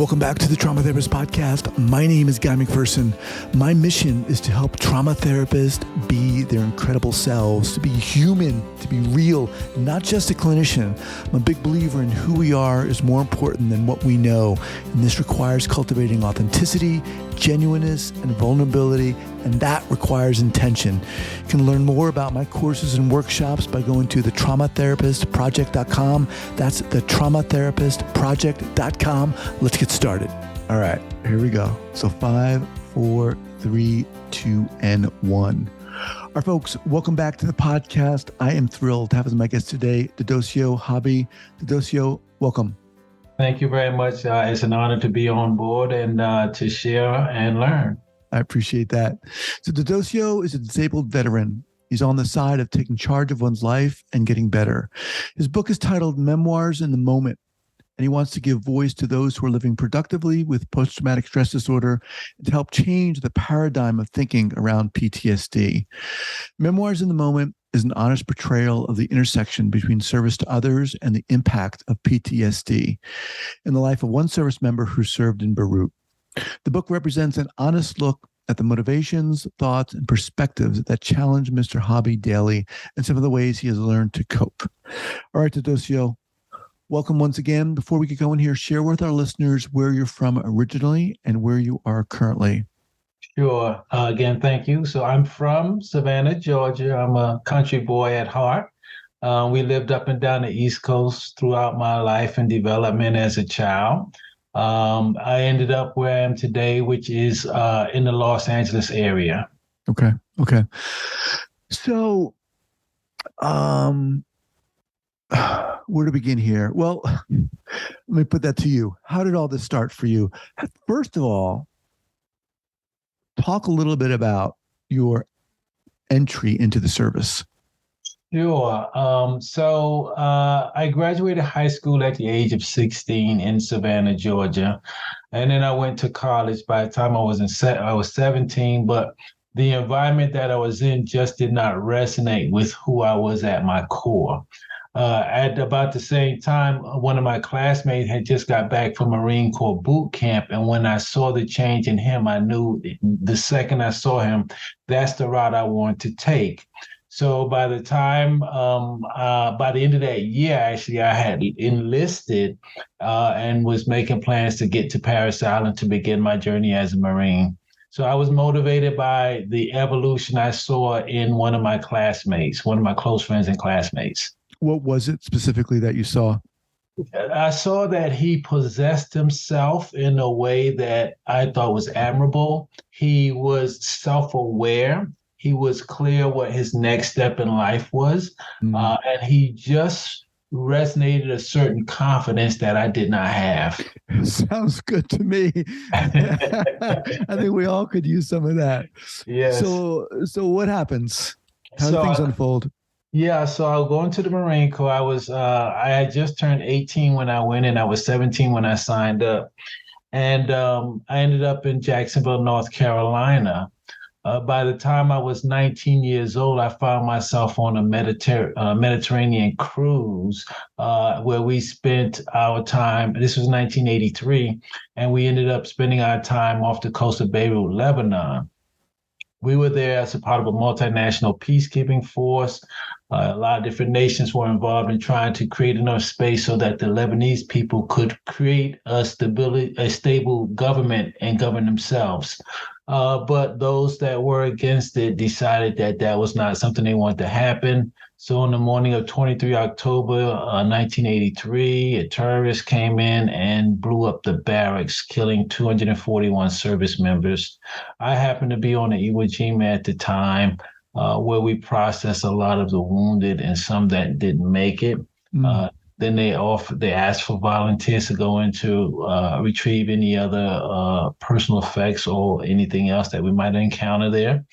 Welcome back to the Trauma Therapist Podcast. My name is Guy McPherson. My mission is to help trauma therapists be their incredible selves, to be human, to be real, not just a clinician. I'm a big believer in who we are is more important than what we know. And this requires cultivating authenticity, genuineness, and vulnerability, and that requires intention. You can learn more about my courses and workshops by going to thetraumatherapistproject.com. That's thetraumatherapistproject.com. Let's get started. All right, here we go. So 5, 4, 3, 2, and 1. All right, folks, welcome back to the podcast. I am thrilled to have as my guest today, Dedoceo, Habi. Dedoceo, welcome. Thank you very much. It's an honor to be on board and to share and learn. I appreciate that. So Dedoceo is a disabled veteran. He's on the side of taking charge of one's life and getting better. His book is titled Memoirs in the Moment, and he wants to give voice to those who are living productively with post-traumatic stress disorder and to help change the paradigm of thinking around PTSD. Memoirs in the Moment is an honest portrayal of the intersection between service to others and the impact of PTSD in the life of one service member who served in Beirut. The book represents an honest look at the motivations, thoughts, and perspectives that challenge Mr. Habi daily and some of the ways he has learned to cope. All right, Dedoceo, welcome once again. Before we get going here, share with our listeners where you're from originally and where you are currently. Sure. Again, thank you. So I'm from Savannah, Georgia. I'm a country boy at heart. We lived up and down the East Coast throughout my life and development as a child. I ended up where I am today, which is in the Los Angeles area. Okay. So, where to begin here? Well, let me put that to you. How did all this start for you? First of all, talk a little bit about your entry into the service. Sure. So I graduated high school at the age of 16 in Savannah, Georgia. And then I went to college by the time I was 17, but the environment that I was in just did not resonate with who I was at my core. At about the same time, one of my classmates had just got back from Marine Corps boot camp. And when I saw the change in him, I knew the second I saw him, that's the route I wanted to take. So by the time, by the end of that year, actually, I had enlisted and was making plans to get to Parris Island to begin my journey as a Marine. So I was motivated by the evolution I saw in one of my classmates, one of my close friends and classmates. What was it specifically that you saw? I saw that he possessed himself in a way that I thought was admirable. He was self-aware. He was clear what his next step in life was. And he just resonated a certain confidence that I did not have. Sounds good to me. I think we all could use some of that. Yes. So what happens? How do things unfold? Yeah, so I was going to the Marine Corps. I had just turned 18 when I went in. I was 17 when I signed up. And I ended up in Jacksonville, North Carolina. By the time I was 19 years old, I found myself on a Mediterranean cruise where we spent our time. This was 1983, and we ended up spending our time off the coast of Beirut, Lebanon. We were there as a part of a multinational peacekeeping force. A lot of different nations were involved in trying to create enough space so that the Lebanese people could create a stable government and govern themselves. But those that were against it decided that that was not something they wanted to happen. So on the morning of 23 October 1983, a terrorist came in and blew up the barracks, killing 241 service members. I happened to be on the Iwo Jima at the time, where we processed a lot of the wounded and some that didn't make it. Then they asked for volunteers to go in to retrieve any other personal effects or anything else that we might encounter there.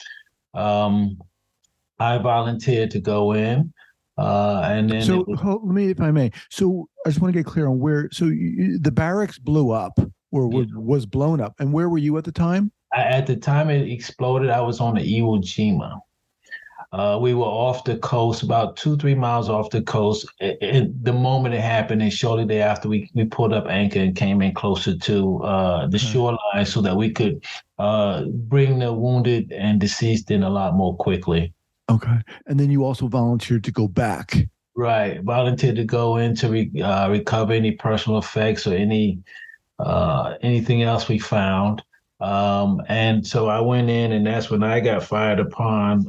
I volunteered to go in. And then let me, if I may. So I just want to get clear on where. So the barracks blew up, or was blown up, and where were you at the time? At the time it exploded, I was on the Iwo Jima. We were off the coast, about 2, 3 miles off the coast. The moment it happened, and shortly thereafter, we pulled up anchor and came in closer to the Okay. shoreline so that we could bring the wounded and deceased in a lot more quickly. Okay. And then you also volunteered to go back. Right. Volunteered to go in to recover any personal effects or anything else we found. And so I went in, and that's when I got fired upon.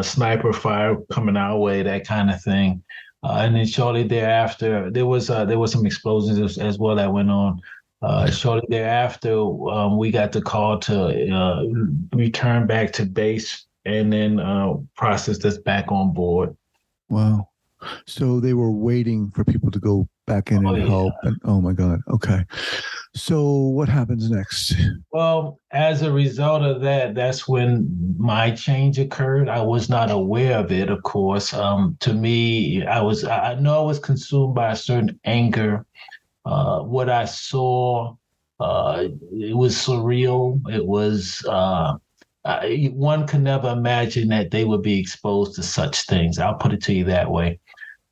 Sniper fire coming our way, that kind of thing. And then shortly thereafter, there was some explosions as well that went on. Shortly thereafter, we got the call to return back to base and then process us back on board. Wow. So they were waiting for people to go back in Oh and yeah. help. And oh my God. Okay. So what happens next? Well, as a result of that, that's when my change occurred. I was not aware of it, of course. To me, I know I was consumed by a certain anger. What I saw, it was surreal. It was one could never imagine that they would be exposed to such things. I'll put it to you that way.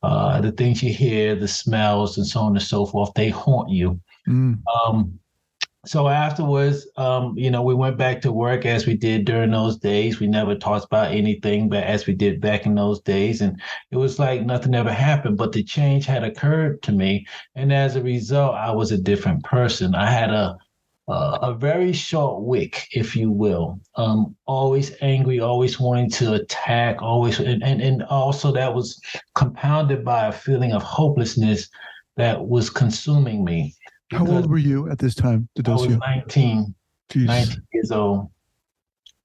The things you hear, the smells, and so on and so forth, they haunt you. Mm. Um, so afterwards, we went back to work as we did during those days. We never talked about anything, but as we did back in those days, and it was like nothing ever happened. But the change had occurred to me, and as a result, I was a different person. I had a very short wick, if you will. Always angry, always wanting to attack, always, and also that was compounded by a feeling of hopelessness that was consuming me. How Because old were you at this time, I was Dedoceo? 19, Jeez. 19 years old,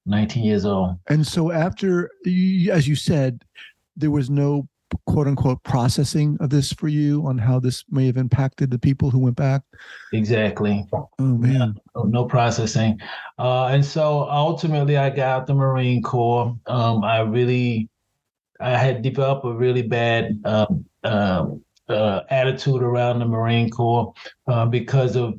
19 years old. And so after, as you said, there was no quote unquote processing of this for you on how this may have impacted the people who went back. Exactly. Oh man. No processing. And so ultimately I got out the Marine Corps. I had developed a really bad attitude around the Marine Corps because of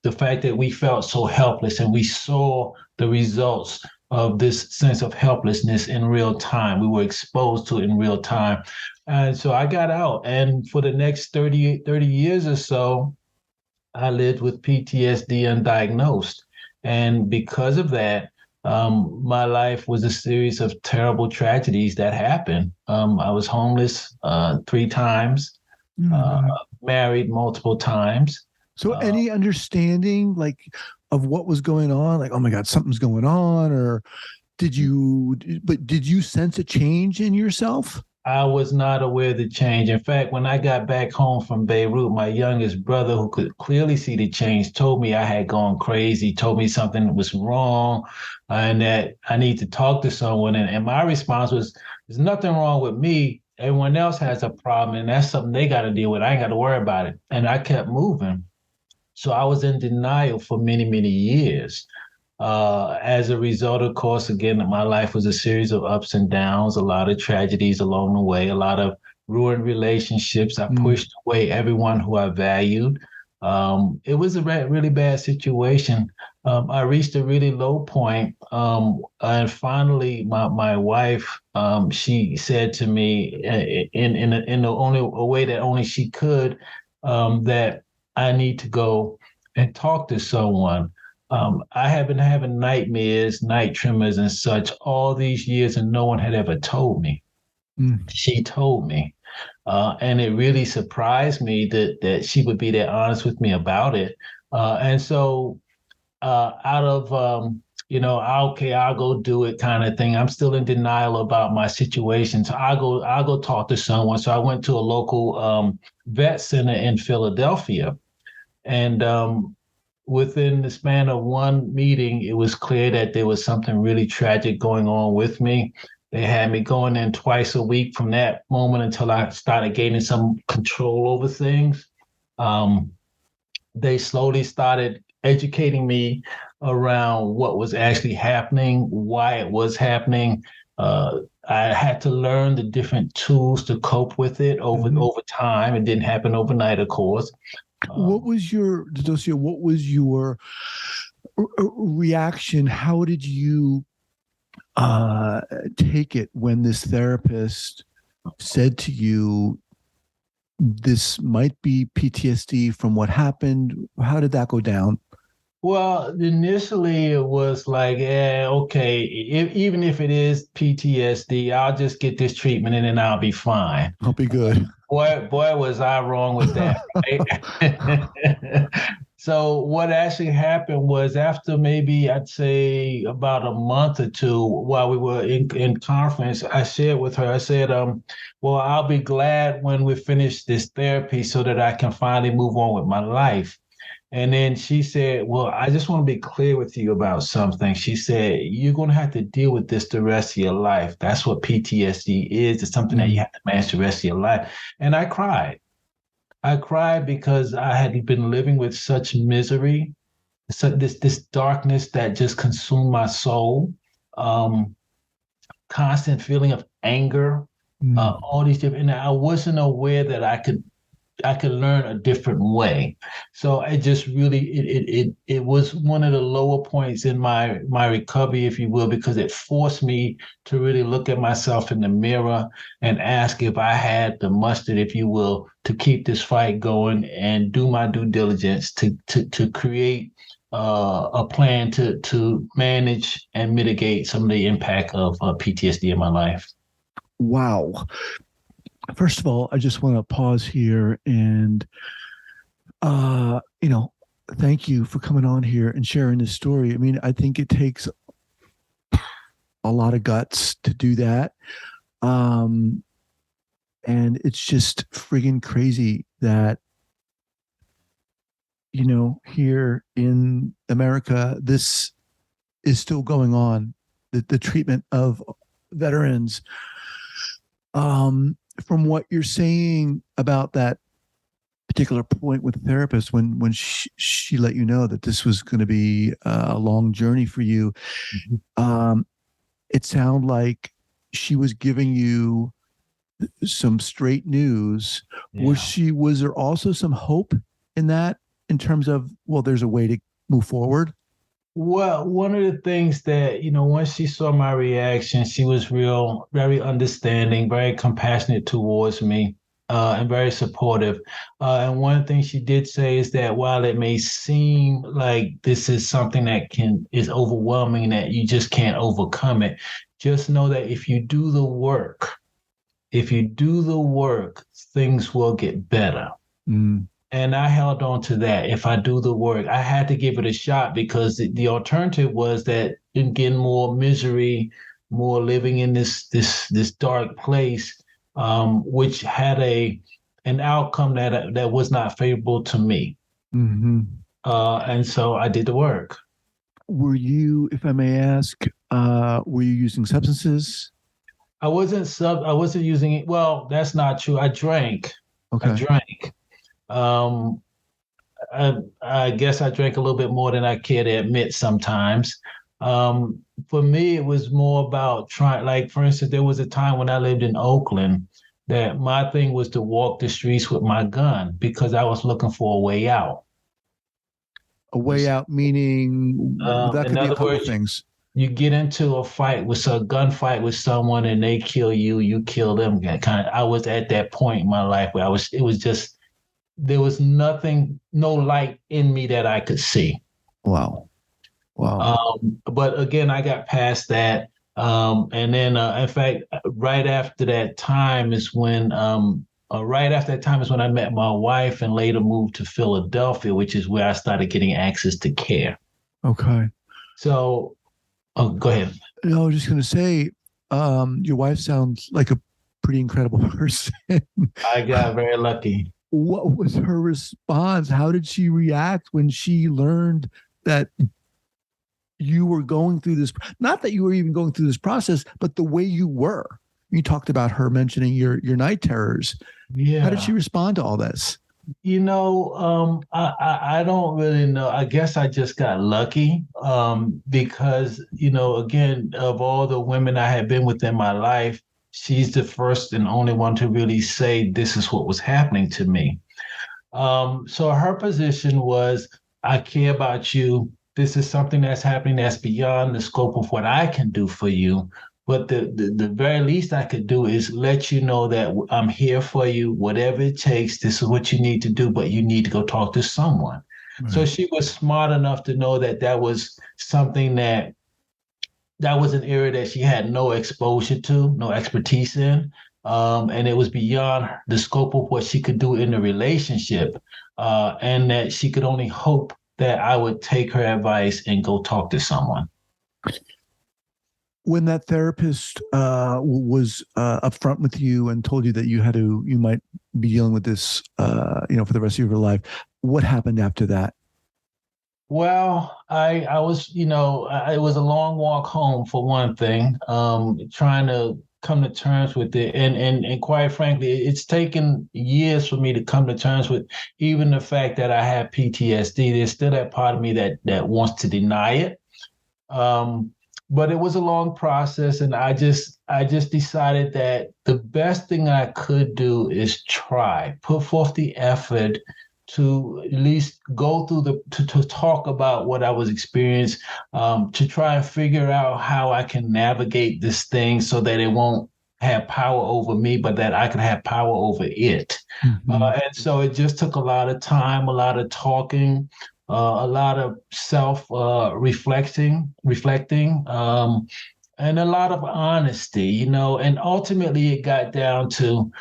the fact that we felt so helpless and we saw the results of this sense of helplessness in real time. We were exposed to it in real time. And so I got out. And for the next 30 years or so, I lived with PTSD undiagnosed. And because of that, my life was a series of terrible tragedies that happened. I was homeless 3 times, uh, Oh, married multiple times. so Uh, any understanding like of what was going on? Like, oh my God, something's going on, or did you sense a change in yourself? I was not aware of the change. In fact, when I got back home from Beirut, my youngest brother, who could clearly see the change, told me I had gone crazy, told me something was wrong, and that I need to talk to someone. And my response was, there's nothing wrong with me. Everyone else has a problem, and that's something they got to deal with. I ain't got to worry about it. And I kept moving. So I was in denial for many, many years. As a result, of course, again, my life was a series of ups and downs, a lot of tragedies along the way, a lot of ruined relationships. I Mm. pushed away everyone who I valued. It was a really bad situation. I reached a really low point, and finally, my wife, she said to me in the only a way that only she could, that I need to go and talk to someone. I have been having nightmares, night tremors, and such all these years, and no one had ever told me. Mm. She told me, and it really surprised me that she would be that honest with me about it. And so, out of okay, I'll go do it kind of thing. I'm still in denial about my situation, so I'll go talk to someone. So I went to a local vet center in Philadelphia, and within the span of one meeting, it was clear that there was something really tragic going on with me. They had me going in twice a week from that moment until I started gaining some control over things. Um, they slowly started educating me around what was actually happening, why it was happening. I had to learn the different tools to cope with it over time. It didn't happen overnight, of course. What was your Docio, reaction? How did you uh, take it when this therapist said to you, this might be PTSD from what happened? How did that go down? Well, initially it was like, okay, even if it is PTSD, I'll just get this treatment and then I'll be fine. I'll be good. Boy, was I wrong with that, right? So what actually happened was after maybe I'd say about a month or two while we were in conference, I shared with her, I said, well, I'll be glad when we finish this therapy so that I can finally move on with my life. And then she said, well, I just want to be clear with you about something. She said, you're going to have to deal with this the rest of your life. That's what PTSD is. It's something that you have to manage the rest of your life. And I cried. I cried because I had been living with such misery, so this darkness that just consumed my soul, um, constant feeling of anger, all these different, and I wasn't aware that I could learn a different way. So it just really it was one of the lower points in my recovery, if you will, because it forced me to really look at myself in the mirror and ask if I had the mustard, if you will, to keep this fight going and do my due diligence to create a plan to manage and mitigate some of the impact of PTSD in my life. Wow. First of all, I just want to pause here and, thank you for coming on here and sharing this story. I mean, I think it takes a lot of guts to do that. And it's just friggin' crazy that, here in America, this is still going on, the treatment of veterans. From what you're saying about that particular point with the therapist, when she let you know that this was going to be a long journey for you, it sounded like she was giving you some straight news. Yeah. Was there also some hope in that, in terms of, well, there's a way to move forward? Well, one of the things that, once she saw my reaction, she was very understanding, very compassionate towards me, and very supportive. And one thing she did say is that while it may seem like this is something that is overwhelming, that you just can't overcome it, just know that if you do the work, things will get better. Mm. And I held on to that. If I do the work, I had to give it a shot, because the alternative was that again, more misery, more living in this dark place, which had an outcome that was not favorable to me. Mm-hmm. And so I did the work. Were you, if I may ask, were you using substances? I wasn't using it. Well, that's not true. I drank. Okay. I drank. I guess I drank a little bit more than I care to admit sometimes. For me, it was more about trying, like, for instance, there was a time when I lived in Oakland that my thing was to walk the streets with my gun because I was looking for a way out. A way out, meaning that could In be a other couple words, things. you get into a gunfight with someone and they kill you, you kill them. I was at that point in my life where it was just, there was nothing, no light in me that I could see. Wow. But again, I got past that. And then, in fact, right after that time is when I met my wife and later moved to Philadelphia, which is where I started getting access to care. Okay. So, go ahead. No, I was just going to say, your wife sounds like a pretty incredible person. I got very lucky. What was her response? How did she react when she learned that you were going through this? Not that you were even going through this process, but the way you were. You talked about her mentioning your night terrors. Yeah. How did she respond to all this? I don't really know. I guess I just got lucky, because, again, of all the women I had been with in my life, she's the first and only one to really say this is what was happening to me. So her position was, I care about you. this is something that's happening that's beyond the scope of what I can do for you. But the very least I could do is let you know that I'm here for you, whatever it takes. This is what you need to do, but you need to go talk to someone. So Right. she was smart enough to know that that was something that was an area that she had no exposure to, no expertise in. And it was beyond the scope of what she could do in the relationship. And that she could only hope that I would take her advice and go talk to someone. When that therapist was upfront with you and told you that you might be dealing with this, for the rest of your life, what happened after that? Well, I was, it was a long walk home for one thing, trying to come to terms with it. And quite frankly, it's taken years for me to come to terms with even the fact that I have PTSD. There's still that part of me that wants to deny it. Um, but it was a long process, and I just decided that the best thing I could do is try, put forth the effort to at least go through to talk about what I was experiencing, to try and figure out how I can navigate this thing so that it won't have power over me, but that I can have power over it. Mm-hmm. And so it just took a lot of time, a lot of talking, a lot of self reflecting, and a lot of honesty, and ultimately it got down to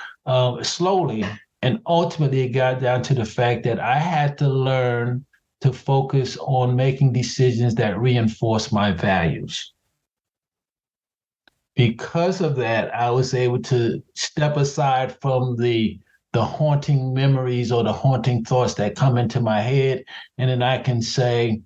slowly, and ultimately it got down to the fact that I had to learn to focus on making decisions that reinforce my values. Because of that, I was able to step aside from the haunting memories or the haunting thoughts that come into my head, and then I can say,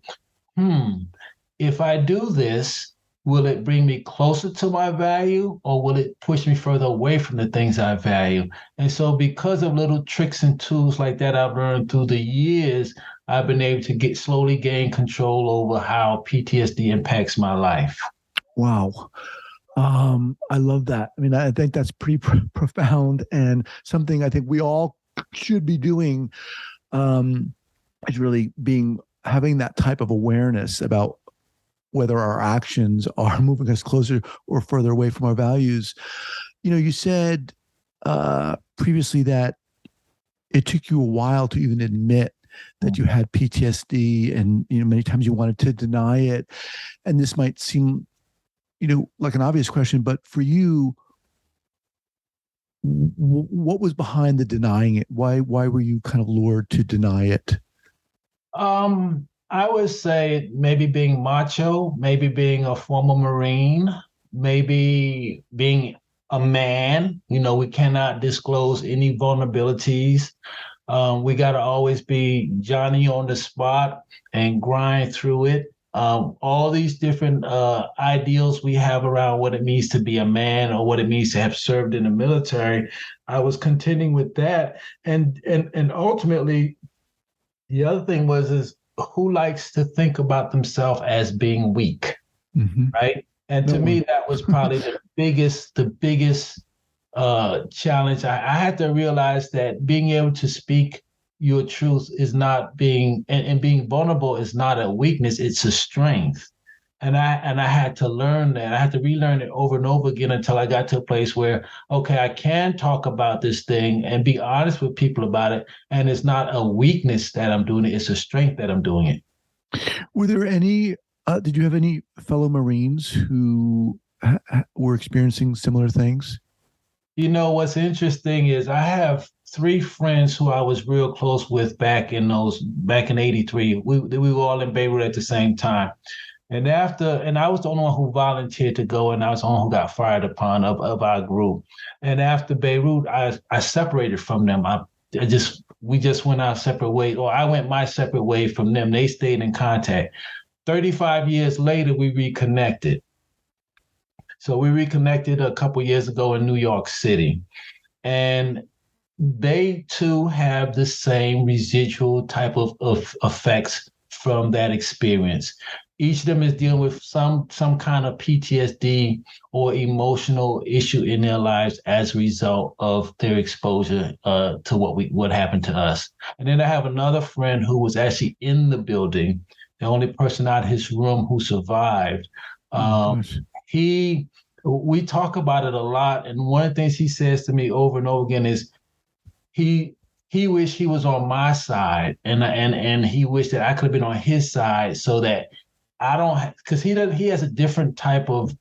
if I do this, will it bring me closer to my value, or will it push me further away from the things I value? And so, because of little tricks and tools like that I've learned through the years, I've been able to slowly gain control over how PTSD impacts my life. Wow. I love that. I mean, I think that's pretty profound and something I think we all should be doing. Is really having that type of awareness about whether our actions are moving us closer or further away from our values. You said previously that it took you a while to even admit that you had PTSD, and many times you wanted to deny it. And this might seem like an obvious question, but for you, what was behind the denying it? Why were you kind of lured to deny it? I would say maybe being macho, maybe being a former Marine, maybe being a man. We cannot disclose any vulnerabilities. We got to always be Johnny on the spot and grind through it. All these different ideals we have around what it means to be a man or what it means to have served in the military. I was contending with that, and ultimately, the other thing is who likes to think about themselves as being weak, Mm-hmm. right? And No to me, one. that was probably the biggest challenge. I had to realize that being able to speak your truth is not and being vulnerable is not a weakness, it's a strength. And I had to learn that. I had to relearn it over and over again until I got to a place where, okay, I can talk about this thing and be honest with people about it. And it's not a weakness that I'm doing it, it's a strength that I'm doing it. Were there any? Did you have any fellow Marines who were experiencing similar things? What's interesting is I have three friends who I was real close with back in '83. We were all in Beirut at the same time. And I was the only one who volunteered to go, and I was the one who got fired upon of our group. And after Beirut, I separated from them. We just went our separate ways, or I went my separate way from them. They stayed in contact. 35 years later, we reconnected. So we reconnected a couple years ago in New York City. And they too have the same residual type of effects from that experience. Each of them is dealing with some kind of PTSD or emotional issue in their lives as a result of their exposure to what happened to us. And then I have another friend who was actually in the building the only person out of his room who survived. Oh, Um, gosh. we talk about it a lot, and one of the things he says to me over and over again is he he wished he was on my side, and he wished that I could have been on his side, so that I don't, because he has a different type of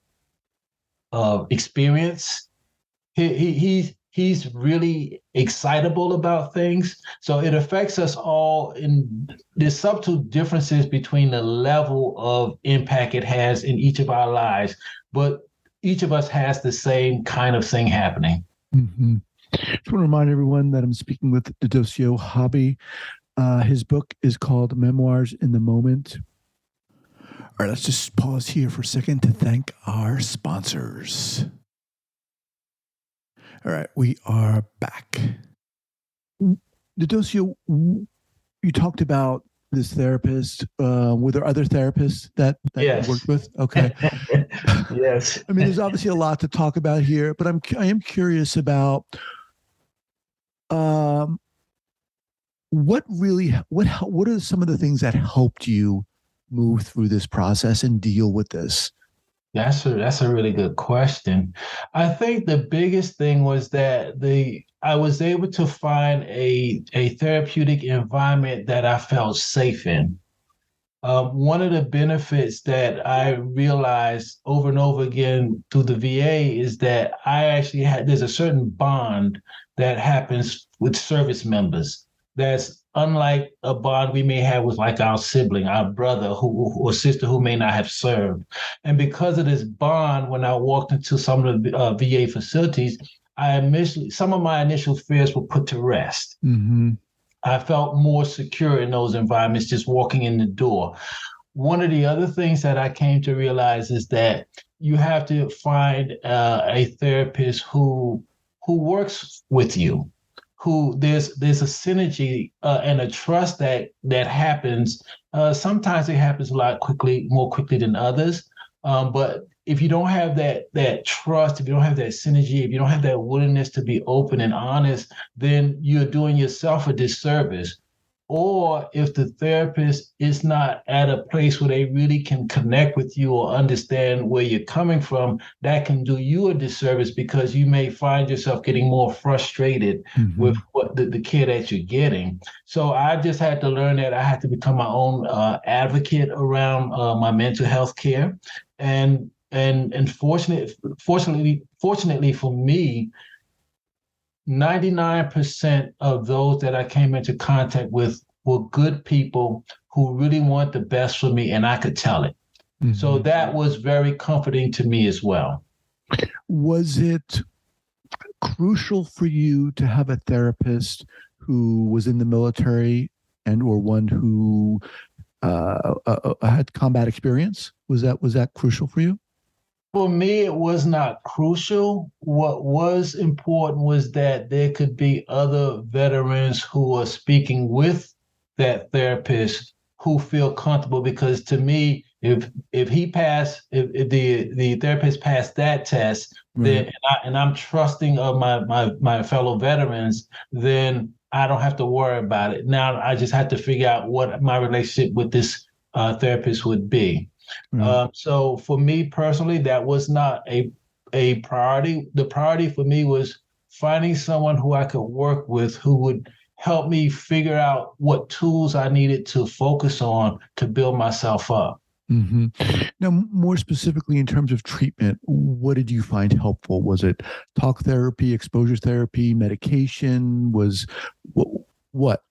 experience. He's really excitable about things, so it affects us all. In there's subtle differences between the level of impact it has in each of our lives, but each of us has the same kind of thing happening. Mm-hmm. Just want to remind everyone that I'm speaking with Dedoceo Habi. His book is called Memoirs in the Moment. All right, let's just pause here for a second to thank our sponsors. All right, we are back. Dedoceo, you talked about this therapist. Were there other therapists that Yes. you worked with? Okay. Yes. I mean, there's obviously a lot to talk about here, but I am curious about what are some of the things that helped you move through this process and deal with this? That's a really good question. I think the biggest thing was that I was able to find a therapeutic environment that I felt safe in. One of the benefits that I realized over and over again through the VA is that there's a certain bond that happens with service members that's unlike a bond we may have with like our sibling, our brother or sister who may not have served. And because of this bond, when I walked into some of the VA facilities, some of my initial fears were put to rest. Mm-hmm. I felt more secure in those environments just walking in the door. One of the other things that I came to realize is that you have to find a therapist who works with you, who there's a synergy and a trust that happens. Sometimes it happens a lot more quickly than others. But if you don't have that trust, if you don't have that synergy, if you don't have that willingness to be open and honest, then you're doing yourself a disservice. Or if the therapist is not at a place where they really can connect with you or understand where you're coming from, that can do you a disservice because you may find yourself getting more frustrated with what the care that you're getting. So I just had to learn that I had to become my own advocate around my mental health care. And fortunately for me, 99% of those that I came into contact with were good people who really want the best for me, and I could tell it. Mm-hmm. So that was very comforting to me as well. Was it crucial for you to have a therapist who was in the military and or one who had combat experience? Was that crucial for you? For me, it was not crucial. What was important was that there could be other veterans who are speaking with that therapist who feel comfortable. Because to me, if the therapist passed that test, right, then I'm trusting of my fellow veterans, then I don't have to worry about it. Now I just have to figure out what my relationship with this therapist would be. So for me personally, that was not a priority. The priority for me was finding someone who I could work with who would help me figure out what tools I needed to focus on to build myself up. Mm-hmm. Now, more specifically in terms of treatment, what did you find helpful? Was it talk therapy, exposure therapy, medication? What?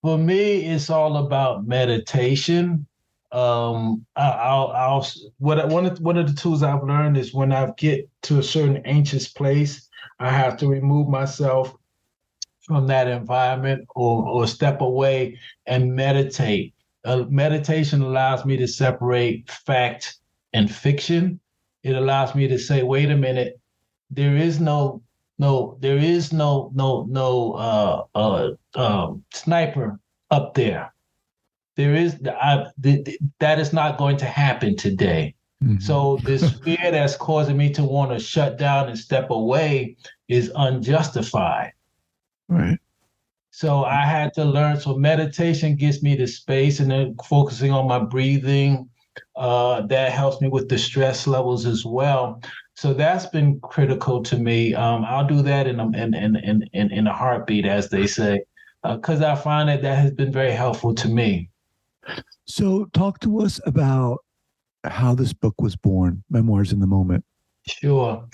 For me, it's all about meditation. One of the tools I've learned is when I get to a certain anxious place, I have to remove myself from that environment or step away and meditate. Meditation allows me to separate fact and fiction. It allows me to say, wait a minute, there is no sniper up there. That is not going to happen today. Mm-hmm. So this fear that's causing me to want to shut down and step away is unjustified. Right. So I had to learn. So meditation gives me the space, and then focusing on my breathing, that helps me with the stress levels as well. So that's been critical to me. I'll do that in a heartbeat, as they say, because I find that has been very helpful to me. So talk to us about how this book was born, Memoirs in the Moment. Sure.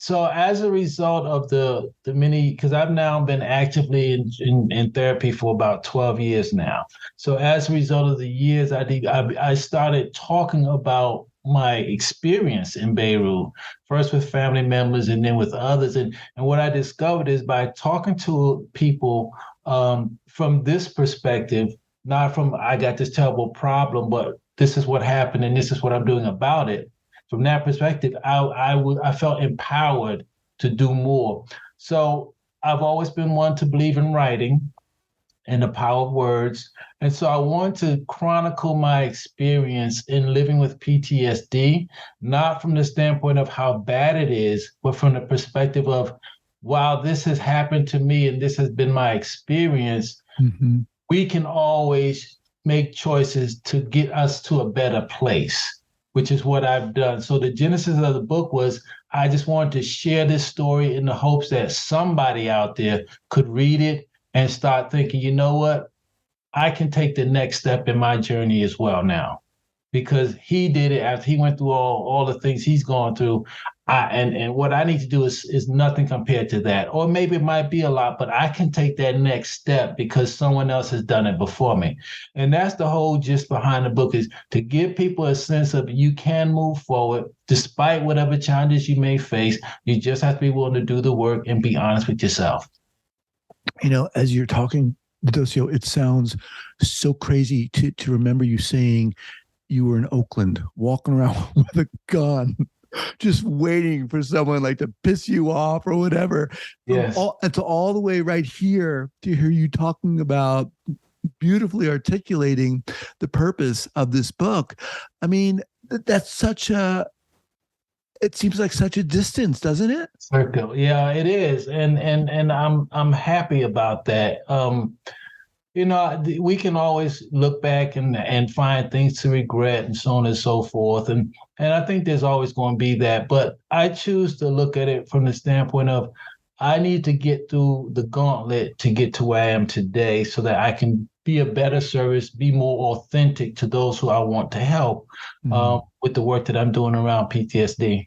So as a result of the many, because I've now been actively in therapy for about 12 years now. So as a result of the years, I started talking about my experience in Beirut, first with family members and then with others. And what I discovered is by talking to people from this perspective, not from I got this terrible problem, but this is what happened and this is what I'm doing about it. From that perspective, I felt empowered to do more. So I've always been one to believe in writing and the power of words. And so I want to chronicle my experience in living with PTSD, not from the standpoint of how bad it is, but from the perspective of, while this has happened to me and this has been my experience, Mm-hmm. we can always make choices to get us to a better place, which is what I've done. So the genesis of the book was I just wanted to share this story in the hopes that somebody out there could read it and start thinking, you know what? I can take the next step in my journey as well now, because he did it after he went through all the things he's gone through. And what I need to do is nothing compared to that. Or maybe it might be a lot, but I can take that next step because someone else has done it before me. And that's the whole gist behind the book, is to give people a sense of you can move forward despite whatever challenges you may face. You just have to be willing to do the work and be honest with yourself. You know, as you're talking, Dedoceo, it sounds so crazy to remember you saying you were in Oakland walking around with a gun, just waiting for someone like to piss you off or whatever. Yes. It's all the way right here to hear you talking about beautifully articulating the purpose of this book. I mean, that's such a, it seems like such a distance, doesn't it? Circle. Yeah, it is. And I'm happy about that. We can always look back and find things to regret and so on and so forth. And I think there's always going to be that. But I choose to look at it from the standpoint of I need to get through the gauntlet to get to where I am today so that I can be a better service, be more authentic to those who I want to help with the work that I'm doing around PTSD.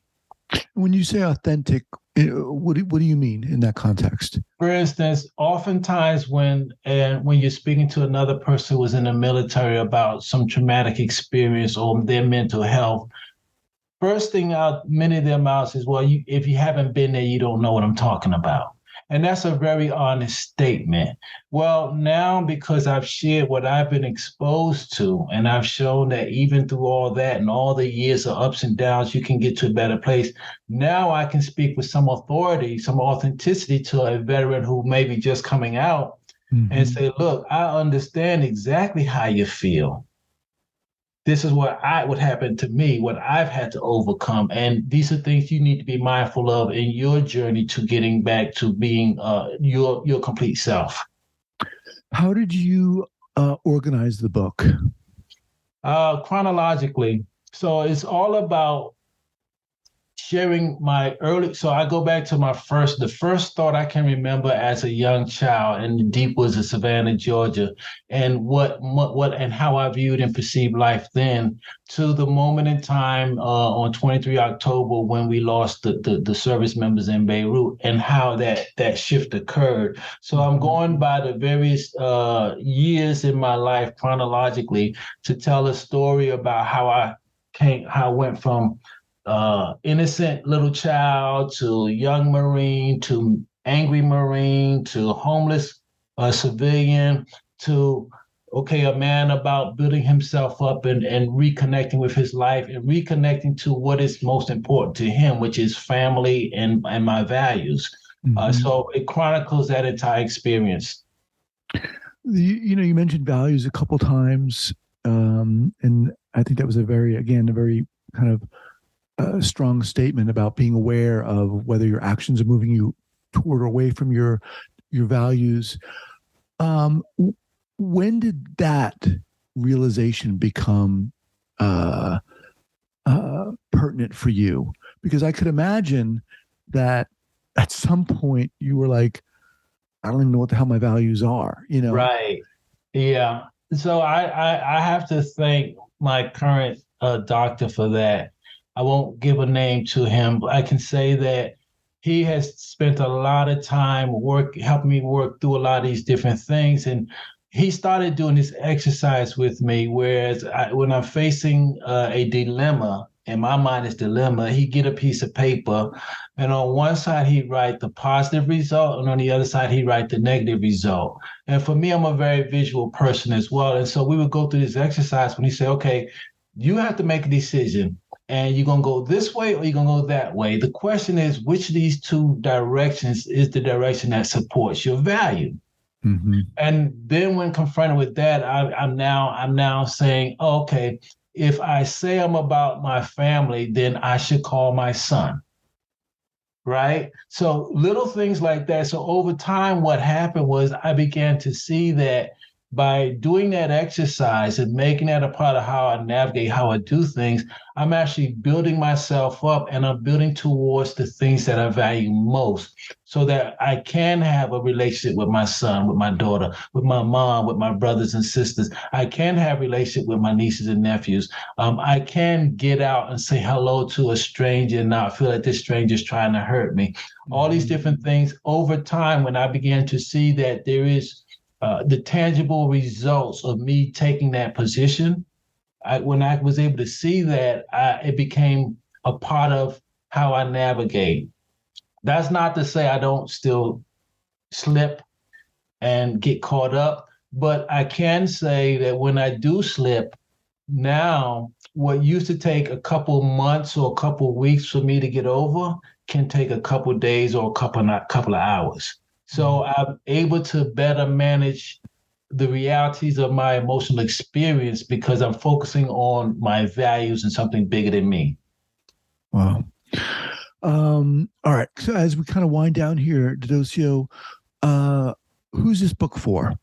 When you say authentic, what do you mean in that context? For instance, oftentimes when you're speaking to another person who was in the military about some traumatic experience or their mental health, first thing out many of their mouths is, well, if you haven't been there, you don't know what I'm talking about. And that's a very honest statement. Well, now because I've shared what I've been exposed to, and I've shown that even through all that and all the years of ups and downs, you can get to a better place. Now I can speak with some authority, some authenticity to a veteran who may be just coming out and say, look, I understand exactly how you feel. This is what happened to me, what I've had to overcome. And these are things you need to be mindful of in your journey to getting back to being your complete self. How did you organize the book? Chronologically. So it's all about sharing my early, so I go back to the first thought I can remember as a young child in the deep woods of Savannah, Georgia, and what and how I viewed and perceived life then, to the moment in time on 23 October when we lost the service members in Beirut, and how that shift occurred. So I'm going by the various years in my life chronologically to tell a story about how I went from innocent little child to young Marine to angry Marine to homeless civilian to, okay, a man about building himself up and reconnecting with his life and reconnecting to what is most important to him, which is family and my values. So it chronicles that entire experience. You mentioned values a couple times, and I think that was a very kind of strong statement about being aware of whether your actions are moving you toward or away from your values. When did that realization become pertinent for you? Because I could imagine that at some point you were like, I don't even know what the hell my values are, you know? Right. Yeah. So I have to thank my current doctor for that. I won't give a name to him, but I can say that he has spent a lot of time helping me work through a lot of these different things. And he started doing this exercise with me, whereas when I'm facing a dilemma, in my mind it's dilemma, he'd get a piece of paper, and on one side he'd write the positive result, and on the other side he'd write the negative result. And for me, I'm a very visual person as well. And so we would go through this exercise when he said, okay, you have to make a decision, and you're going to go this way or you're going to go that way. The question is, which of these two directions is the direction that supports your value? Mm-hmm. And then when confronted with that, I'm now saying, oh, okay, if I say I'm about my family, then I should call my son. Right. So little things like that. So over time, what happened was I began to see that by doing that exercise and making that a part of how I navigate, how I do things, I'm actually building myself up, and I'm building towards the things that I value most so that I can have a relationship with my son, with my daughter, with my mom, with my brothers and sisters. I can have a relationship with my nieces and nephews. I can get out and say hello to a stranger and not feel like this stranger is trying to hurt me. All these different things over time, when I began to see that there is the tangible results of me taking that position, when I was able to see that, it became a part of how I navigate. That's not to say I don't still slip and get caught up, but I can say that when I do slip, now what used to take a couple months or a couple weeks for me to get over can take a couple days or a couple of hours. So I'm able to better manage the realities of my emotional experience because I'm focusing on my values and something bigger than me. Wow. All right. So as we kind of wind down here, Dedoceo, who's this book for?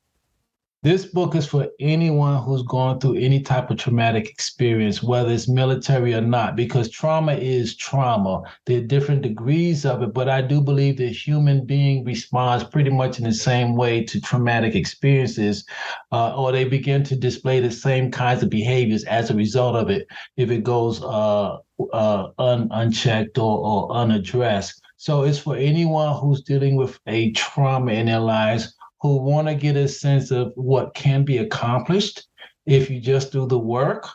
This book is for anyone who's gone through any type of traumatic experience, whether it's military or not, because trauma is trauma. There are different degrees of it, but I do believe the human being responds pretty much in the same way to traumatic experiences, or they begin to display the same kinds of behaviors as a result of it if it goes unchecked or unaddressed. So it's for anyone who's dealing with a trauma in their lives, who want to get a sense of what can be accomplished if you just do the work.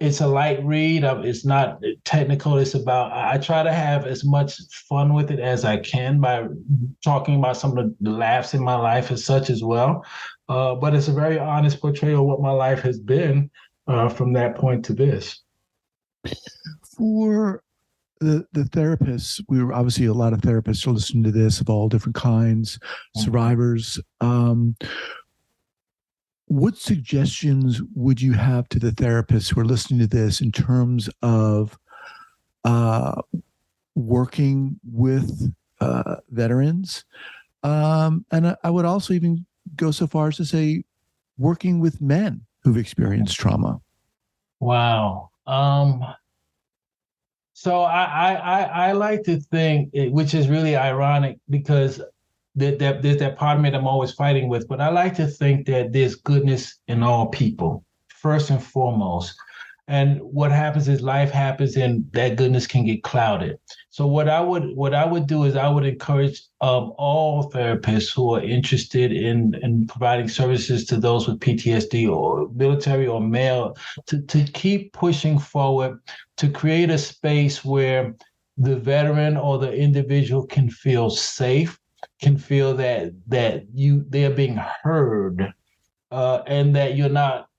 It's a light read. It's not technical. It's about, I try to have as much fun with it as I can by talking about some of the laughs in my life as such as well. But it's a very honest portrayal of what my life has been from that point to this. For the therapists, we were obviously a lot of therapists are listening to this of all different kinds, survivors. What suggestions would you have to the therapists who are listening to this in terms of working with veterans? And I would also even go so far as to say working with men who've experienced trauma. Wow. So I like to think, which is really ironic because there's that part of me that I'm always fighting with, but I like to think that there's goodness in all people, first and foremost. And what happens is life happens and that goodness can get clouded. So what I would do is I would encourage all therapists who are interested in providing services to those with PTSD or military or male to keep pushing forward to create a space where the veteran or the individual can feel safe, can feel that they're being heard, and that you're not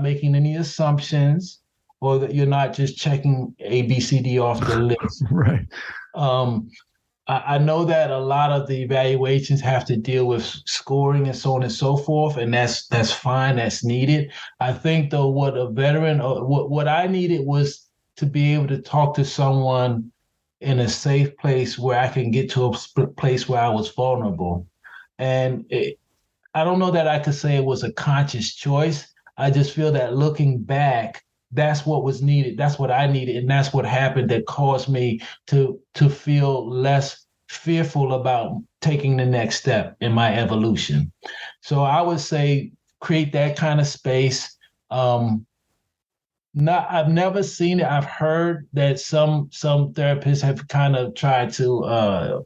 making any assumptions, or that you're not just checking A, B, C, D off the list. Right. I know that a lot of the evaluations have to deal with scoring and so on and so forth, and that's fine, that's needed. I think though, what a veteran, or what I needed was to be able to talk to someone in a safe place where I can get to a place where I was vulnerable, and I don't know that I could say it was a conscious choice. I just feel that looking back, that's what was needed. That's what I needed. And that's what happened that caused me to feel less fearful about taking the next step in my evolution. So I would say create that kind of space. I've never seen it. I've heard that some therapists have kind of tried to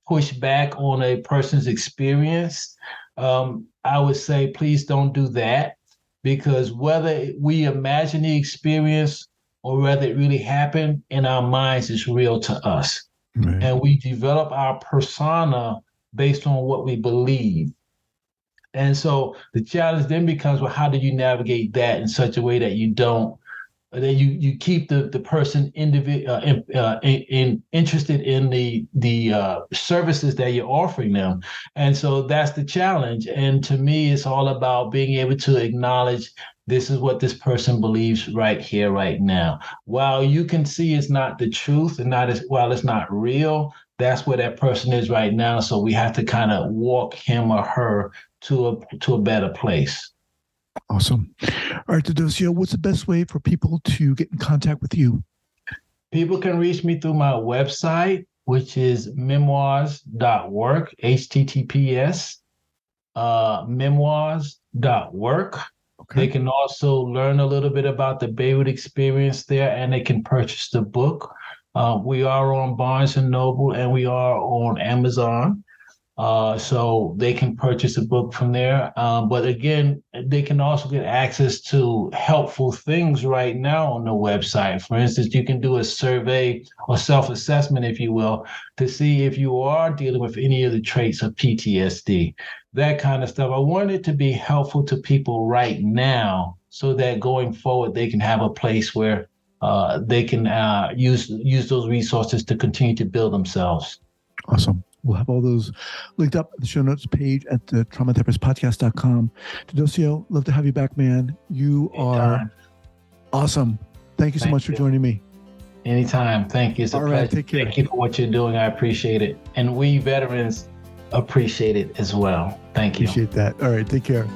push back on a person's experience. I would say please don't do that, because whether we imagine the experience or whether it really happened in our minds is real to us. Right. And we develop our persona based on what we believe. And so the challenge then becomes, well, how do you navigate that in such a way that you don't, that you keep the person interested in the services that you're offering them. And so that's the challenge. And to me, it's all about being able to acknowledge this is what this person believes right here, right now. While you can see it's not the truth and while it's not real, that's where that person is right now. So we have to kind of walk him or her to a better place. Awesome. All right, Dedoceo, what's the best way for people to get in contact with you? People can reach me through my website, which is memoirs.work, HTTPS, memoirs.work. Okay. They can also learn a little bit about the Beirut experience there, and they can purchase the book. We are on Barnes & Noble, and we are on Amazon. So they can purchase a book from there. But again, they can also get access to helpful things right now on the website. For instance, you can do a survey or self-assessment, if you will, to see if you are dealing with any of the traits of PTSD, that kind of stuff. I want it to be helpful to people right now so that going forward, they can have a place where they can use those resources to continue to build themselves. Awesome. We'll have all those linked up at the show notes page at the traumatherapistpodcast.com. Dedoceo, love to have you back, man. You are awesome. Thank you so much for joining me. Anytime. Thank you. It's a pleasure. Right, take care. Thank you for what you're doing. I appreciate it. And we veterans appreciate it as well. Thank you. Appreciate that. All right. Take care.